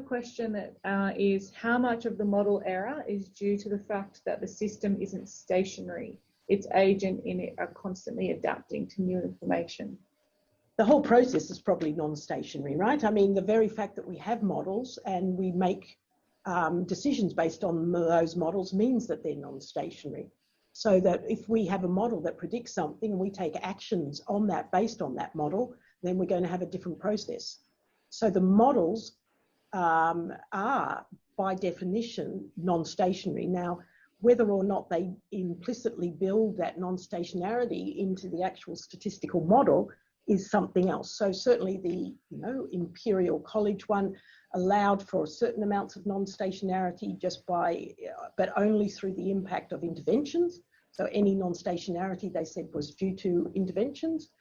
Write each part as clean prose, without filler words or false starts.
question that is, how much of the model error is due to the fact that the system isn't stationary? Its agent in it are constantly adapting to new information. The whole process is probably non-stationary, right? I mean, the very fact that we have models and we make decisions based on those models means that they're non-stationary. So that if we have a model that predicts something and we take actions on that based on that model, then we're going to have a different process. So the models are, by definition, non-stationary. Now, whether or not they implicitly build that non-stationarity into the actual statistical model is something else. So certainly the Imperial College one allowed for certain amounts of non-stationarity just by, but only through the impact of interventions. So any non-stationarity, they said, was due to interventions.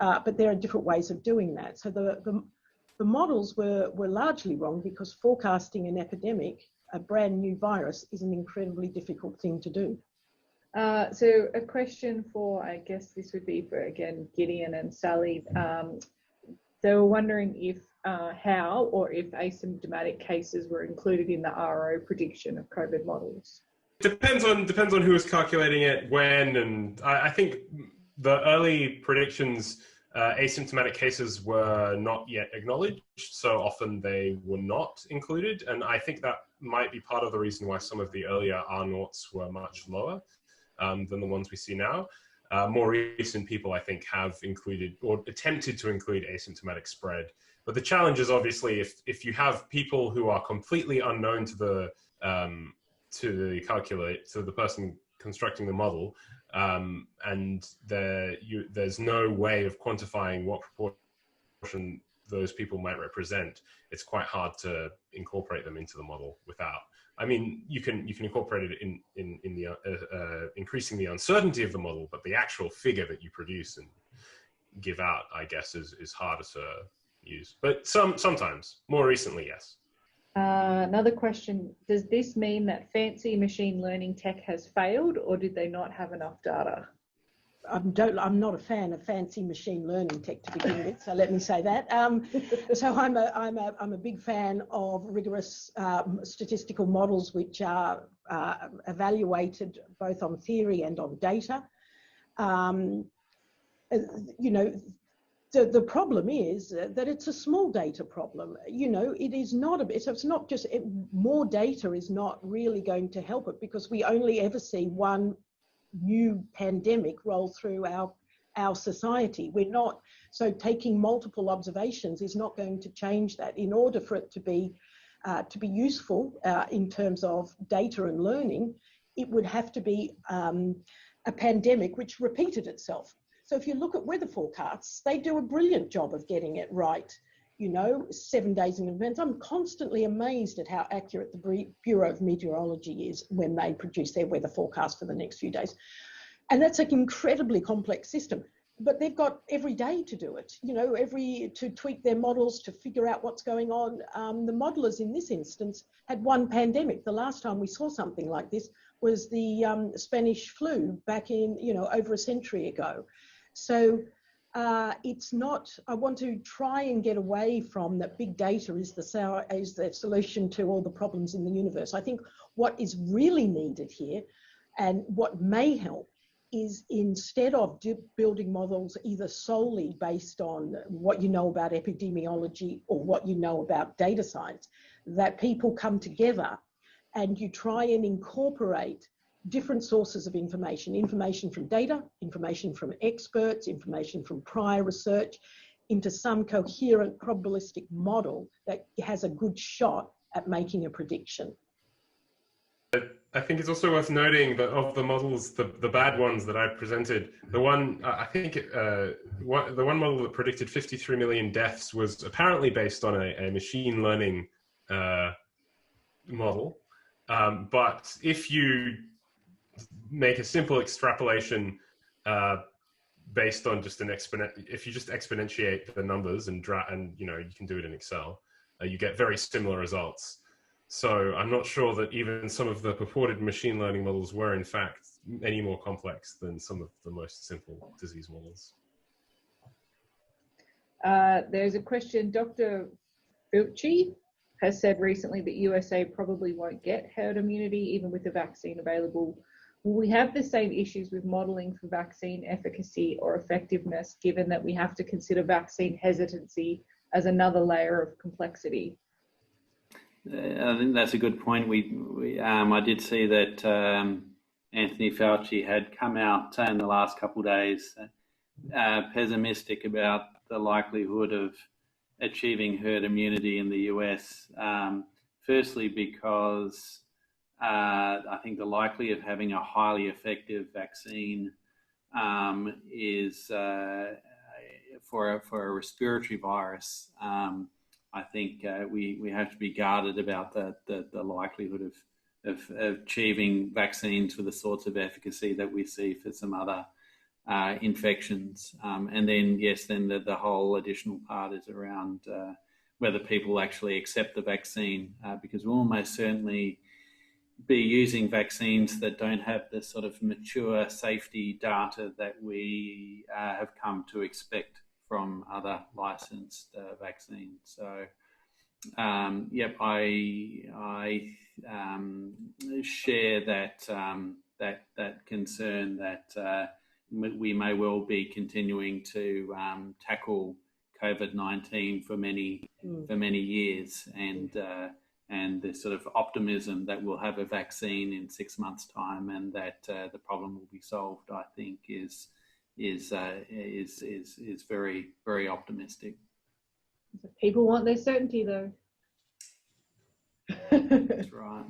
But there are different ways of doing that. So the models were largely wrong because forecasting an epidemic, a brand new virus, is an incredibly difficult thing to do. So a question for, I guess this would be for, again, Gideon and Sally. They were wondering if, how or if asymptomatic cases were included in the RO prediction of COVID models. Depends on who was calculating it, when, and I think the early predictions, asymptomatic cases were not yet acknowledged, so often they were not included, and I think that might be part of the reason why some of the earlier R0s were much lower than the ones we see now. More recent people, I think, have included or attempted to include asymptomatic spread. But the challenge is obviously if you have people who are completely unknown to the person constructing the model, and there's no way of quantifying what proportion those people might represent, it's quite hard to incorporate them into the model without. I mean, you can incorporate it in the increasing the uncertainty of the model, but the actual figure that you produce and give out, I guess, is harder to use. But sometimes, more recently, yes. Another question, does this mean that fancy machine learning tech has failed, or did they not have enough data? I'm not a fan of fancy machine learning tech to begin with, so let me say that. So I'm a big fan of rigorous statistical models which are evaluated both on theory and on data. The problem is that it's a small data problem. It is not it's not just, more data is not really going to help it, because we only ever see one new pandemic roll through our society. We're not, so taking multiple observations is not going to change that. In order for it to be useful in terms of data and learning, it would have to be a pandemic which repeated itself. So if you look at weather forecasts, they do a brilliant job of getting it right, 7 days in advance. I'm constantly amazed at how accurate the Bureau of Meteorology is when they produce their weather forecast for the next few days. And that's an incredibly complex system. But they've got every day to do it, to tweak their models, to figure out what's going on. The modelers in this instance had one pandemic. The last time we saw something like this was the Spanish flu back in, over a century ago. So it's not, I want to try and get away from that big data is the solution to all the problems in the universe. I think what is really needed here, and what may help, is instead of building models either solely based on what you know about epidemiology or what you know about data science, that people come together and you try and incorporate different sources of information from data, information from experts, information from prior research, into some coherent probabilistic model that has a good shot at making a prediction. I think it's also worth noting that of the models, the bad ones that I presented, the one the one model that predicted 53 million deaths was apparently based on a machine learning model. But if you make a simple extrapolation based on just if you just exponentiate the numbers and you can do it in Excel, you get very similar results. So I'm not sure that even some of the purported machine learning models were in fact any more complex than some of the most simple disease models. There's a question, Dr. Filchi, has said recently that USA probably won't get herd immunity even with the vaccine available. Will we have the same issues with modelling for vaccine efficacy or effectiveness, given that we have to consider vaccine hesitancy as another layer of complexity? I think that's a good point. I did see that Anthony Fauci had come out in the last couple of days pessimistic about the likelihood of achieving herd immunity in the US. Firstly, because I think the likelihood of having a highly effective vaccine is for a respiratory virus. I think we have to be guarded about the likelihood of achieving vaccines for the sorts of efficacy that we see for some other infections. And then, yes, then the whole additional part is around whether people actually accept the vaccine, because we'll almost certainly be using vaccines that don't have the sort of mature safety data that we have come to expect from other licensed vaccines. So, yep, I share that concern that we may well be continuing to tackle COVID-19 for many years, and the sort of optimism that we'll have a vaccine in 6 months' time and that the problem will be solved, I think, is very, very optimistic. People want their certainty, though. That's right.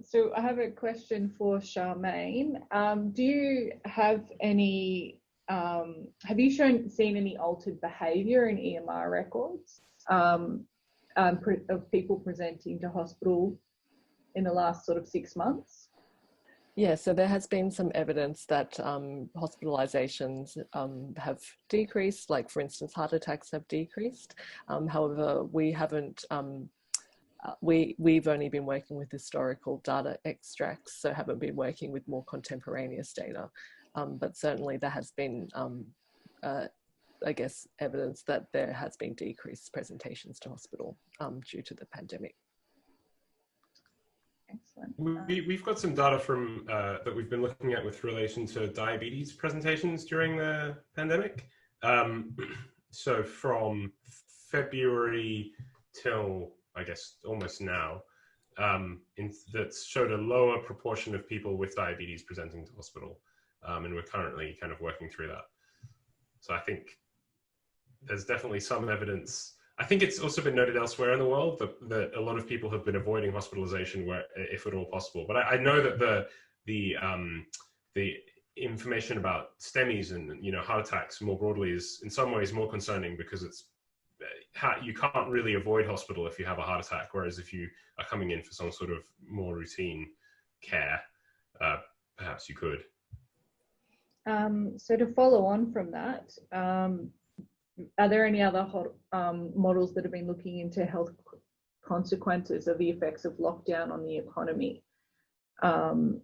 So I have a question for Charmaine. Do you have any? Have you seen any altered behaviour in EMR records of people presenting to hospital in the last sort of 6 months? Yeah, so there has been some evidence that hospitalizations have decreased, like for instance, heart attacks have decreased. However, we haven't, we've only been working with historical data extracts, so haven't been working with more contemporaneous data. But certainly there has been, I guess, evidence that there has been decreased presentations to hospital due to the pandemic. Excellent. We've got some data from that we've been looking at with relation to diabetes presentations during the pandemic. So from February till, I guess, almost now, that showed a lower proportion of people with diabetes presenting to hospital. And we're currently kind of working through that. So I think there's definitely some evidence. I think it's also been noted elsewhere in the world that a lot of people have been avoiding hospitalization where, if at all possible. But I know that the information about STEMIs and heart attacks more broadly is in some ways more concerning, because it's you can't really avoid hospital if you have a heart attack, whereas if you are coming in for some sort of more routine care, perhaps you could. So to follow on from that, are there any other models that have been looking into health consequences of the effects of lockdown on the economy? And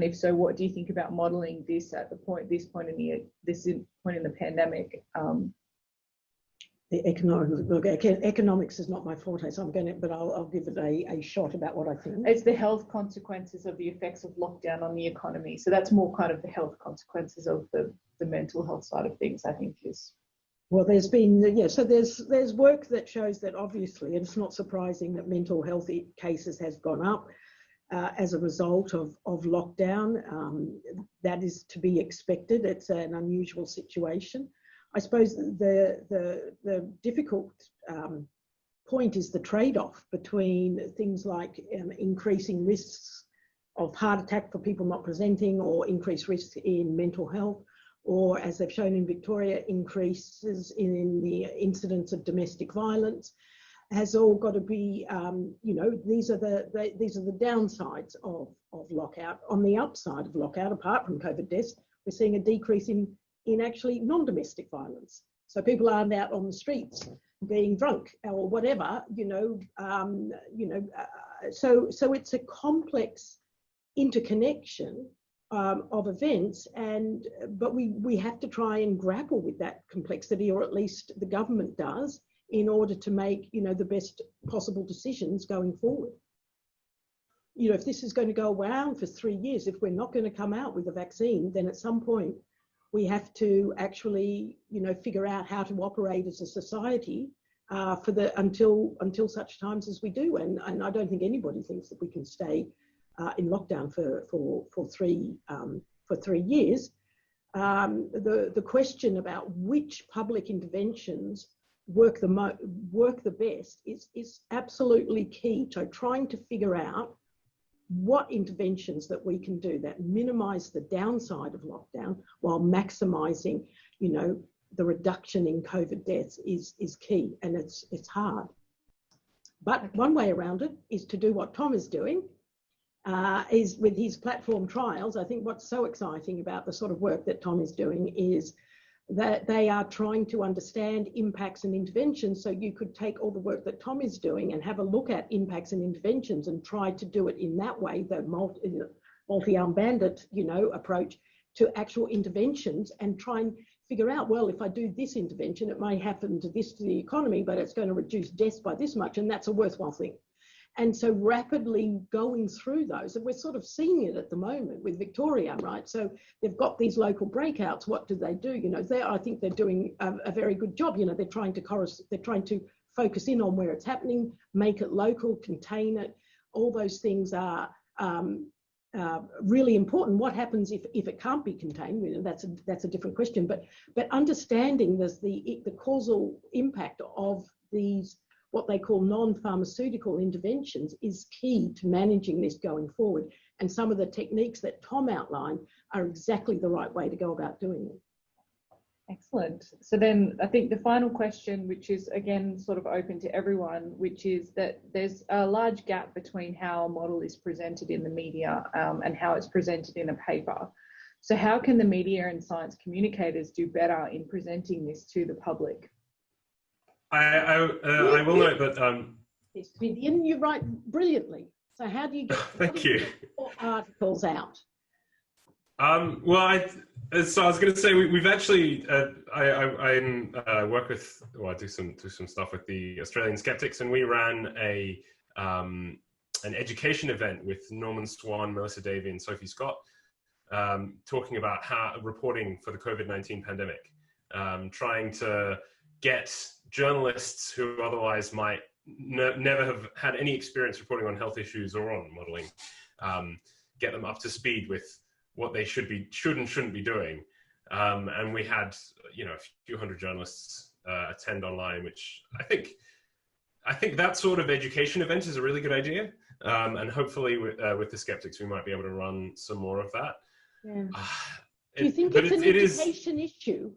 if so, what do you think about modelling this at this point in the pandemic? The economics is not my forte, so I'm going to, but I'll give it a shot about what I think. It's the health consequences of the effects of lockdown on the economy. So that's more kind of the health consequences of the mental health side of things, I think is. Well, there's been, so there's work that shows that obviously, and it's not surprising that mental health cases has gone up as a result of lockdown. That is to be expected. It's an unusual situation. I suppose the difficult point is the trade-off between things like increasing risks of heart attack for people not presenting, or increased risks in mental health, or, as they've shown in Victoria, increases in the incidence of domestic violence, has all got to be, these are the downsides of lockout. On the upside of lockout, apart from COVID deaths, we're seeing a decrease in actually non-domestic violence. So people aren't out on the streets being drunk or whatever, so it's a complex interconnection of events, but we have to try and grapple with that complexity, or at least the government does, in order to make, you know, the best possible decisions going forward. You know, if this is going to go around for 3 years, if we're not going to come out with a vaccine, then at some point we have to actually, you know, figure out how to operate as a society until such times as we do. And I don't think anybody thinks that we can stay in lockdown for 3 years. The question about which public interventions work the best is absolutely key to trying to figure out what interventions that we can do that minimize the downside of lockdown while maximizing, you know, the reduction in COVID deaths is key, and it's hard. But one way around it is to do what Tom is doing, is with his platform trials. I think what's so exciting about the sort of work that Tom is doing is that they are trying to understand impacts and interventions. So you could take all the work that Tom is doing and have a look at impacts and interventions and try to do it in that way, the multi-arm bandit, you know, approach to actual interventions, and try and figure out, well, if I do this intervention, it may happen to the economy, but it's going to reduce deaths by this much, and that's a worthwhile thing. And so rapidly going through those, and we're sort of seeing it at the moment with Victoria, right? So they've got these local breakouts. What do? You know, I think they're doing a very good job. You know, they're trying to focus in on where it's happening, make it local, contain it. All those things are really important. What happens if it can't be contained? You know, that's a different question. But understanding the causal impact of these, what they call non-pharmaceutical interventions, is key to managing this going forward. And some of the techniques that Tom outlined are exactly the right way to go about doing it. Excellent. So then I think the final question, which is again sort of open to everyone, which is that there's a large gap between how a model is presented in the media and how it's presented in a paper. So how can the media and science communicators do better in presenting this to the public? I will note that. Yes, Vivian, you write brilliantly. So how do you get Thank you. articles out? Well, so I was going to say we've actually I work with, well, I do some stuff with the Australian Skeptics, and we ran an education event with Norman Swan, Melissa Davey, and Sophie Scott, talking about how reporting for the COVID-19 pandemic, trying to get journalists who otherwise might never have had any experience reporting on health issues or on modeling, get them up to speed with what they should and shouldn't be doing. And we had, you know, a few hundred journalists attend online, which I think that sort of education event is a really good idea. And hopefully with the Skeptics, we might be able to run some more of that. Yeah. Do you think it's an education issue?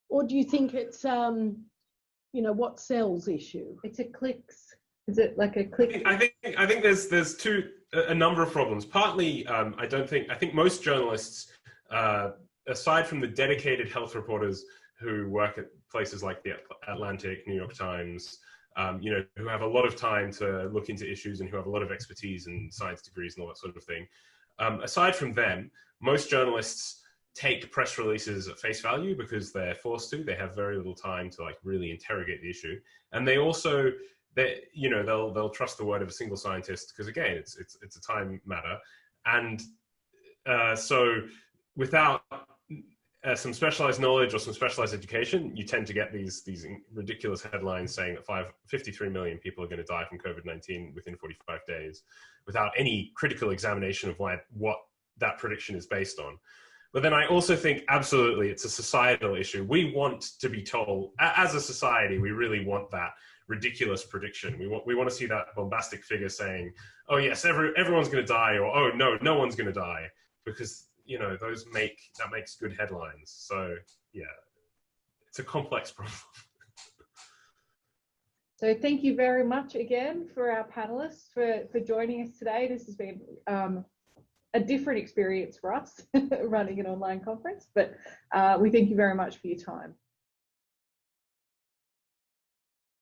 Or do you think it's, you know, what sells issue? It's a clicks. Is it like a click? I think there's a number of problems. Partly, I think most journalists, aside from the dedicated health reporters who work at places like the Atlantic, New York Times, you know, who have a lot of time to look into issues and who have a lot of expertise and science degrees and all that sort of thing. Aside from them, most journalists take press releases at face value because they're forced to. They have very little time to like really interrogate the issue, and they also, you know, they'll trust the word of a single scientist because again, it's a time matter, and so without some specialized knowledge or some specialized education, you tend to get these ridiculous headlines saying that 53 million people are going to die from COVID-19 within 45 days, without any critical examination of what that prediction is based on. But then I also think absolutely it's a societal issue. We want to be told, as a society, we really want that ridiculous prediction. We want to see that bombastic figure saying, oh yes, everyone's going to die, or oh no one's going to die, because you know that makes good headlines. So yeah, it's a complex problem. So thank you very much again for our panelists for joining us today. This has been a different experience for us running an online conference, but we thank you very much for your time.